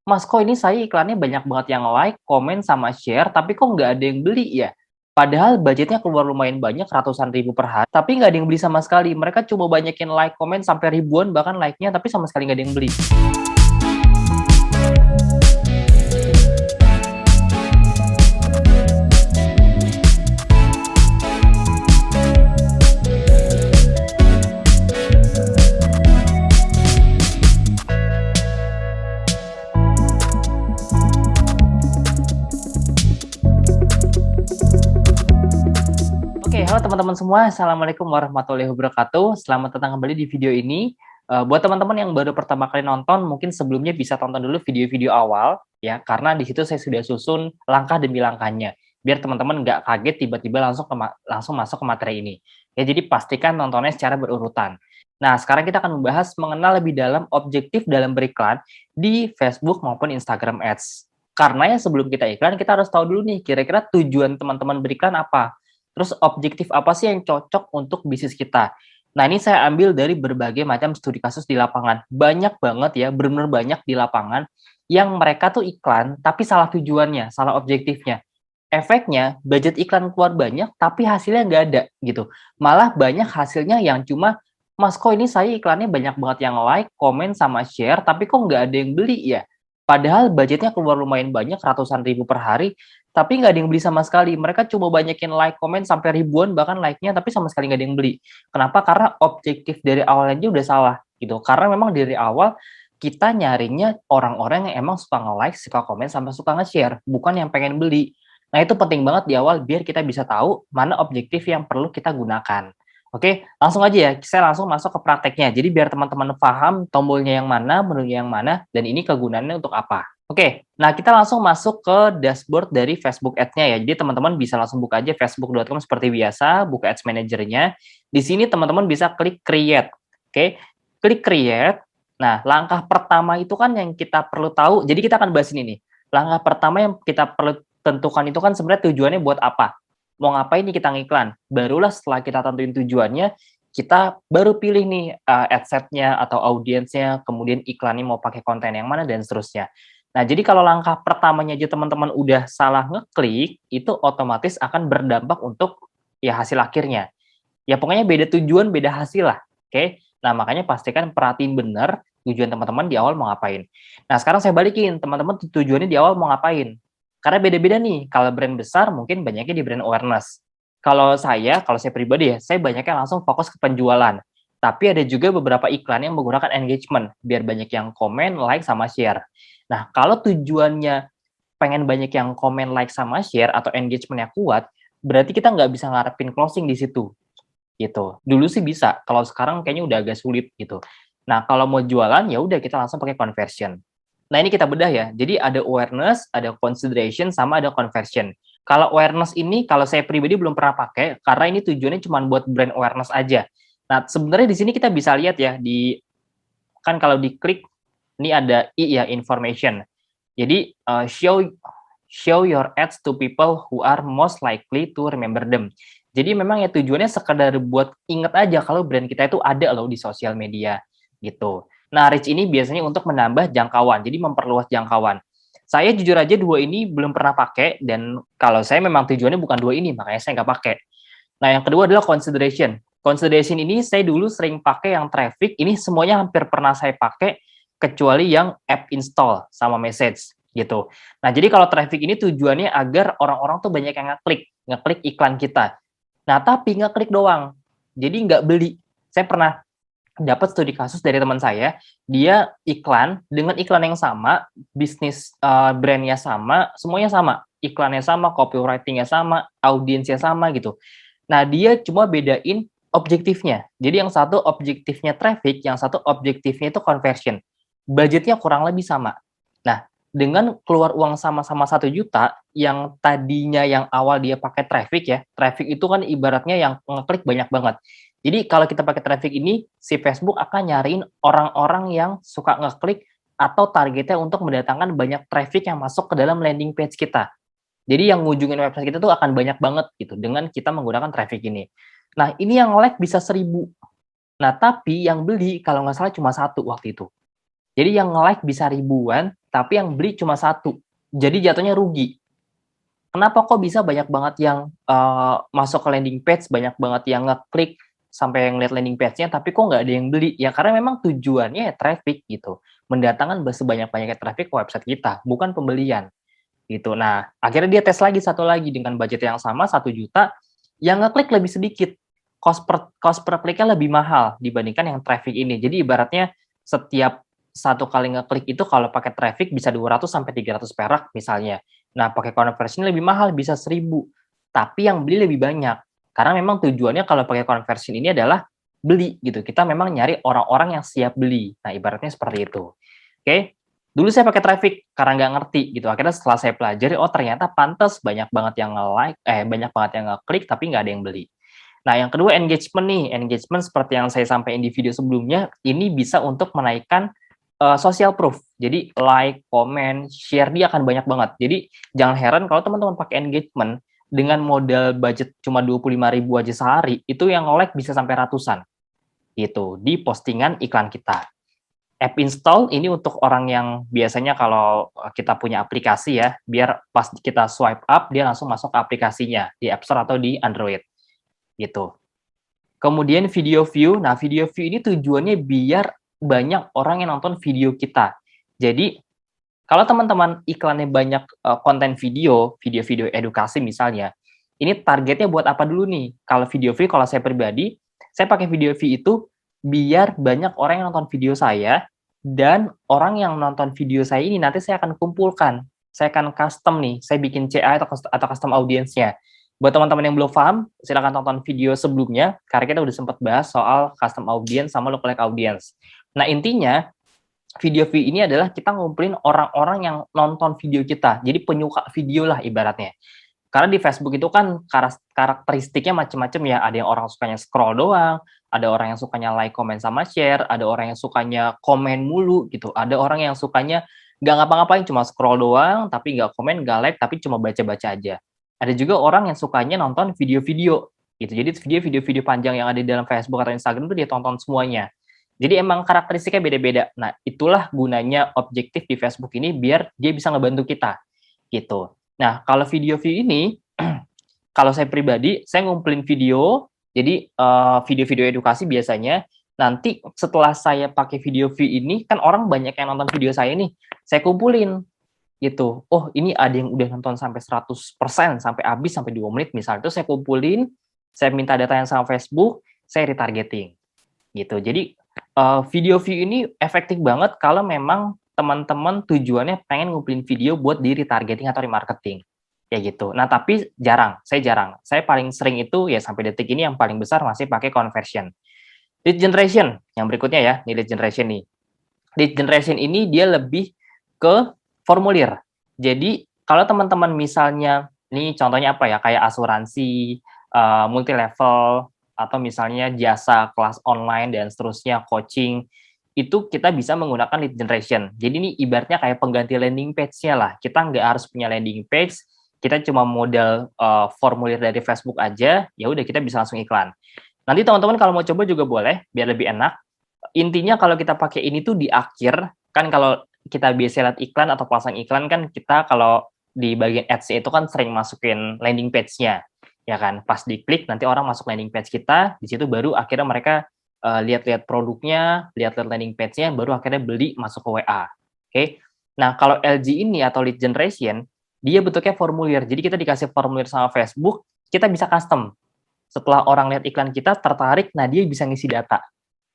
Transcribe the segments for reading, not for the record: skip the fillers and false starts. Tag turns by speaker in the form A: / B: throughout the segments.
A: Mas, kok ini saya iklannya banyak banget yang like, komen, sama share, tapi kok nggak ada yang beli ya? Padahal budgetnya keluar lumayan banyak, ratusan ribu per hari, tapi nggak ada yang beli sama sekali. Mereka coba banyakin like, komen, sampai ribuan bahkan like-nya, tapi sama sekali nggak ada yang beli. Oke, halo teman-teman semua. Assalamualaikum warahmatullahi wabarakatuh. Selamat datang kembali di video ini. Buat teman-teman yang baru pertama kali nonton, mungkin sebelumnya bisa tonton dulu video-video awal, ya, karena di situ saya sudah susun langkah demi langkahnya, biar teman-teman nggak kaget tiba-tiba langsung masuk ke materi ini. Ya, jadi pastikan nontonnya secara berurutan. Nah, sekarang kita akan membahas mengenal lebih dalam objektif dalam beriklan di Facebook maupun Instagram Ads. Karena ya sebelum kita iklan, kita harus tahu dulu nih, kira-kira tujuan teman-teman beriklan apa. Terus objektif apa sih yang cocok untuk bisnis kita? Nah, ini saya ambil dari berbagai macam studi kasus di lapangan. Banyak banget ya, benar-benar banyak di lapangan yang mereka tuh iklan, tapi salah tujuannya, salah objektifnya. Efeknya, budget iklan keluar banyak, tapi hasilnya nggak ada gitu. Malah banyak hasilnya yang cuma, Mas, kok ini saya iklannya banyak banget yang like, komen, sama share, tapi kok nggak ada yang beli ya? Padahal budgetnya keluar lumayan banyak, ratusan ribu per hari, tapi nggak ada yang beli sama sekali. Mereka coba banyakin like, komen, sampai ribuan bahkan like-nya, tapi sama sekali nggak ada yang beli. Kenapa? Karena objektif dari awalnya aja udah salah, gitu. Karena memang dari awal, kita nyarinya orang-orang yang emang suka nge-like, suka komen, sampai suka nge-share, bukan yang pengen beli. Nah, itu penting banget di awal, biar kita bisa tahu mana objektif yang perlu kita gunakan. Oke, langsung aja ya, saya langsung masuk ke prakteknya. Jadi biar teman-teman paham tombolnya yang mana, menunya yang mana, dan ini kegunaannya untuk apa. Oke, nah kita langsung masuk ke dashboard dari Facebook Ads-nya ya. Jadi teman-teman bisa langsung buka aja facebook.com seperti biasa, buka Ads Manager-nya. Di sini teman-teman bisa klik Create. Oke, klik Create. Nah, langkah pertama itu kan yang kita perlu tahu. Jadi kita akan bahas ini nih. Langkah pertama yang kita perlu tentukan itu kan sebenarnya tujuannya buat apa. Mau ngapain nih kita ngiklan? Barulah setelah kita tentuin tujuannya, kita baru pilih nih adset-nya atau audiensnya, kemudian iklannya mau pakai konten yang mana, dan seterusnya. Nah, jadi kalau langkah pertamanya aja teman-teman udah salah ngeklik, itu otomatis akan berdampak untuk ya hasil akhirnya. Ya pokoknya beda tujuan, beda hasil lah. Oke? Nah, makanya pastikan perhatiin benar tujuan teman-teman di awal mau ngapain. Nah, sekarang saya balikin, teman-teman tujuannya di awal mau ngapain? Karena beda-beda nih. Kalau brand besar mungkin banyaknya di brand awareness. Kalau saya pribadi ya, saya banyaknya langsung fokus ke penjualan. Tapi ada juga beberapa iklan yang menggunakan engagement, biar banyak yang komen, like, sama share. Nah, kalau tujuannya pengen banyak yang komen, like, sama share, atau engagementnya kuat, berarti kita nggak bisa ngarepin closing di situ gitu. Dulu sih bisa, kalau sekarang kayaknya udah agak sulit gitu. Nah, kalau mau jualan ya udah kita langsung pakai conversion. Nah, ini kita bedah ya. Jadi ada awareness, ada consideration, sama ada conversion. Kalau awareness ini kalau saya pribadi belum pernah pakai karena ini tujuannya cuma buat brand awareness aja. Nah, sebenarnya di sini kita bisa lihat ya di kan kalau diklik ini ada I ya, information. Jadi show your ads to people who are most likely to remember them. Jadi memang ya tujuannya sekedar buat inget aja kalau brand kita itu ada loh di sosial media gitu. Nah, reach ini biasanya untuk menambah jangkauan, jadi memperluas jangkauan. Saya jujur aja dua ini belum pernah pakai, dan kalau saya memang tujuannya bukan dua ini, makanya saya nggak pakai. Nah, yang kedua adalah consideration. Consideration ini saya dulu sering pakai yang traffic, ini semuanya hampir pernah saya pakai, kecuali yang app install sama message gitu. Nah, jadi kalau traffic ini tujuannya agar orang-orang tuh banyak yang ngeklik iklan kita. Nah, tapi ngeklik doang, jadi nggak beli. Saya pernah dapat studi kasus dari teman saya, dia iklan dengan iklan yang sama, bisnis brandnya sama, semuanya sama, iklannya sama, copywritingnya sama, audiensnya sama gitu. Nah, dia cuma bedain objektifnya. Jadi yang satu objektifnya traffic, yang satu objektifnya itu conversion. Budgetnya kurang lebih sama. Nah, dengan keluar uang sama-sama 1 juta, yang tadinya yang awal dia pakai traffic ya, traffic itu kan ibaratnya yang ngeklik banyak banget. Jadi kalau kita pakai traffic ini, si Facebook akan nyariin orang-orang yang suka ngeklik atau targetnya untuk mendatangkan banyak traffic yang masuk ke dalam landing page kita. Jadi yang ngunjungin website kita tuh akan banyak banget gitu dengan kita menggunakan traffic ini. Nah, ini yang like bisa 1.000. Nah, tapi yang beli kalau nggak salah cuma satu waktu itu. Jadi yang like bisa ribuan, tapi yang beli cuma satu. Jadi jatuhnya rugi. Kenapa kok bisa banyak banget yang masuk ke landing page, banyak banget yang ngeklik sampai ngeliat landing page-nya, tapi kok nggak ada yang beli? Ya karena memang tujuannya ya traffic gitu, mendatangkan sebanyak-banyaknya traffic ke website kita, bukan pembelian gitu. Nah, akhirnya dia tes lagi satu lagi dengan budget yang sama 1 juta, yang ngeklik lebih sedikit, cost per kliknya lebih mahal dibandingkan yang traffic ini. Jadi ibaratnya setiap satu kali ngeklik itu kalau pakai traffic bisa 200 sampai 300 perak misalnya. Nah, pakai conversion lebih mahal bisa 1.000. Tapi yang beli lebih banyak. Karena memang tujuannya kalau pakai conversion ini adalah beli gitu. Kita memang nyari orang-orang yang siap beli. Nah, ibaratnya seperti itu. Oke. Dulu saya pakai traffic karena nggak ngerti gitu. Akhirnya setelah saya pelajari, oh ternyata pantas banyak banget yang nge-like, banyak banget yang ngeklik tapi nggak ada yang beli. Nah, yang kedua engagement nih. Engagement seperti yang saya sampaikan di video sebelumnya, ini bisa untuk menaikkan social proof. Jadi like, comment, share dia akan banyak banget. Jadi jangan heran kalau teman-teman pakai engagement dengan modal budget cuma 25.000 aja sehari, itu yang like bisa sampai ratusan gitu di postingan iklan kita. App install ini untuk orang yang biasanya kalau kita punya aplikasi ya, biar pas kita swipe up dia langsung masuk ke aplikasinya di App Store atau di Android gitu. Kemudian video view. Nah, video view ini tujuannya biar banyak orang yang nonton video kita. Jadi, kalau teman-teman iklannya banyak konten video-video edukasi misalnya, ini targetnya buat apa dulu nih? Kalau video view, kalau saya pribadi, saya pakai video view itu biar banyak orang yang nonton video saya, dan orang yang nonton video saya ini nanti saya akan kumpulkan. Saya akan custom nih, saya bikin CA atau custom audiensnya. Buat teman-teman yang belum paham, silakan tonton video sebelumnya, karena kita udah sempat bahas soal custom audience sama lookalike audience. Nah, intinya, video view ini adalah kita ngumpulin orang-orang yang nonton video kita. Jadi penyuka video lah ibaratnya. Karena di Facebook itu kan karakteristiknya macam-macam ya. Ada yang orang sukanya scroll doang, ada orang yang sukanya like, comment, sama share, ada orang yang sukanya komen mulu gitu, ada orang yang sukanya nggak ngapa-ngapain, cuma scroll doang, tapi nggak komen, nggak like, tapi cuma baca-baca aja. Ada juga orang yang sukanya nonton video-video gitu. Jadi video-video panjang yang ada di dalam Facebook atau Instagram itu dia tonton semuanya. Jadi emang karakteristiknya beda-beda. Nah, itulah gunanya objektif di Facebook ini biar dia bisa ngebantu kita gitu. Nah, kalau video view ini, kalau saya pribadi, saya ngumpulin video, jadi video-video edukasi biasanya, nanti setelah saya pakai video view ini, kan orang banyak yang nonton video saya nih, saya kumpulin gitu. Oh, ini ada yang udah nonton sampai 100%, sampai habis, sampai 2 menit misalnya, itu saya kumpulin, saya minta data yang sama Facebook, saya retargeting gitu. Jadi video view ini efektif banget kalau memang teman-teman tujuannya pengen ngumpulin video buat di retargeting atau remarketing. Ya gitu. Nah, tapi saya jarang. Saya paling sering itu ya sampai detik ini yang paling besar masih pakai conversion. Lead generation yang berikutnya ya, ini lead generation nih. Lead generation ini dia lebih ke formulir. Jadi, kalau teman-teman misalnya, ini contohnya apa ya, kayak asuransi, multi level, atau misalnya jasa kelas online dan seterusnya, coaching, itu kita bisa menggunakan lead generation. Jadi ini ibaratnya kayak pengganti landing page-nya lah. Kita nggak harus punya landing page, kita cuma modal formulir dari Facebook aja, ya udah kita bisa langsung iklan. Nanti teman-teman kalau mau coba juga boleh, biar lebih enak. Intinya kalau kita pakai ini tuh di akhir, kan kalau kita biasa lihat iklan atau pasang iklan kan kita kalau di bagian ads itu kan sering masukin landing page-nya. Ya kan, pas diklik nanti orang masuk landing page kita, di situ baru akhirnya mereka lihat-lihat produknya, lihat-lihat landing page-nya, baru akhirnya beli masuk ke WA. Oke. Nah, kalau LG ini atau lead generation, dia bentuknya formulir. Jadi kita dikasih formulir sama Facebook, kita bisa custom. Setelah orang lihat iklan kita tertarik, nah dia bisa ngisi data.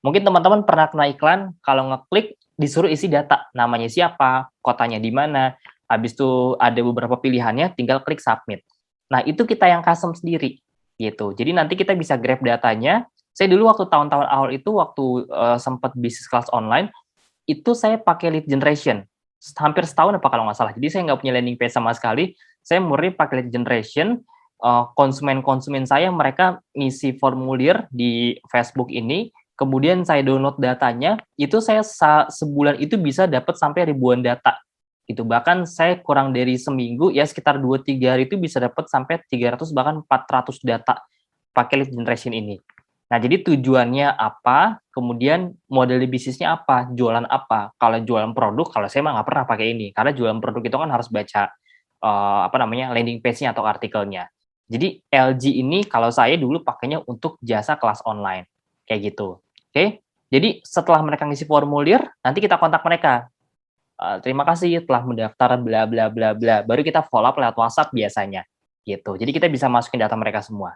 A: Mungkin teman-teman pernah kena iklan, kalau ngeklik disuruh isi data, namanya siapa, kotanya di mana, habis itu ada beberapa pilihannya, tinggal klik submit. Nah, itu kita yang custom sendiri gitu. Jadi nanti kita bisa grab datanya. Saya dulu waktu tahun-tahun awal itu, waktu sempat bisnis kelas online, itu saya pakai lead generation. Hampir setahun apa kalau nggak salah. Jadi saya nggak punya landing page sama sekali. Saya murni pakai lead generation. Konsumen-konsumen saya, mereka ngisi formulir di Facebook ini, kemudian saya download datanya, itu saya sebulan itu bisa dapat sampai ribuan data. Gitu. Bahkan saya kurang dari seminggu, ya sekitar 2-3 hari itu bisa dapat sampai 300 bahkan 400 data pakai lead generation ini. Nah, jadi tujuannya apa, kemudian model bisnisnya apa, jualan apa. Kalau jualan produk, kalau saya mah nggak pernah pakai ini, karena jualan produk itu kan harus baca, apa namanya, landing page-nya atau artikelnya. Jadi LG ini kalau saya dulu pakainya untuk jasa kelas online, kayak gitu. Oke, jadi setelah mereka ngisi formulir, nanti kita kontak mereka. Terima kasih telah mendaftar bla bla bla bla. Baru kita follow up lewat WhatsApp biasanya, gitu. Jadi kita bisa masukin data mereka semua.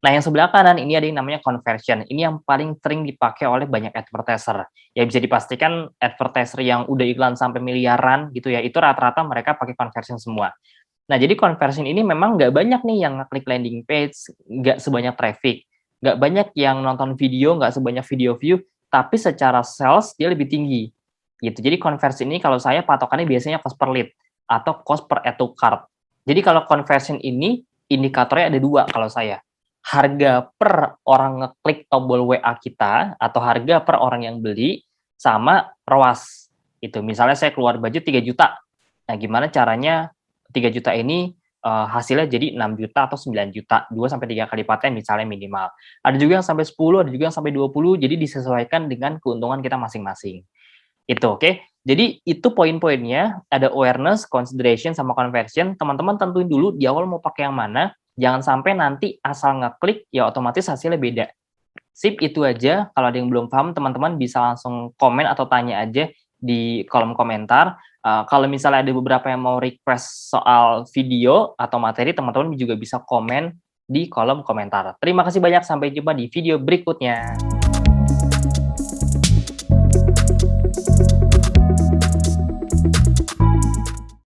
A: Nah, yang sebelah kanan ini ada yang namanya conversion. Ini yang paling sering dipakai oleh banyak advertiser. Ya bisa dipastikan advertiser yang udah iklan sampai miliaran gitu ya, itu rata-rata mereka pakai conversion semua. Nah, jadi conversion ini memang nggak banyak nih yang ngeklik landing page, nggak sebanyak traffic, nggak banyak yang nonton video, nggak sebanyak video view, tapi secara sales dia lebih tinggi gitu. Jadi conversion ini kalau saya patokannya biasanya cost per lead atau cost per add to cart. Jadi kalau conversion ini indikatornya ada dua kalau saya. Harga per orang ngeklik tombol WA kita atau harga per orang yang beli sama ROAS. Itu misalnya saya keluar budget 3 juta. Nah, gimana caranya 3 juta ini hasilnya jadi 6 juta atau 9 juta, 2 sampai 3 kali paten misalnya minimal. Ada juga yang sampai 10, ada juga yang sampai 20, jadi disesuaikan dengan keuntungan kita masing-masing. Itu, oke. Jadi itu poin-poinnya, ada awareness, consideration, sama conversion. Teman-teman tentuin dulu di awal mau pakai yang mana, jangan sampai nanti asal ngeklik, ya otomatis hasilnya beda. Sip, itu aja. Kalau ada yang belum paham, teman-teman bisa langsung komen atau tanya aja di kolom komentar. Kalau misalnya ada beberapa yang mau request soal video atau materi, teman-teman juga bisa komen di kolom komentar. Terima kasih banyak, sampai jumpa di video berikutnya.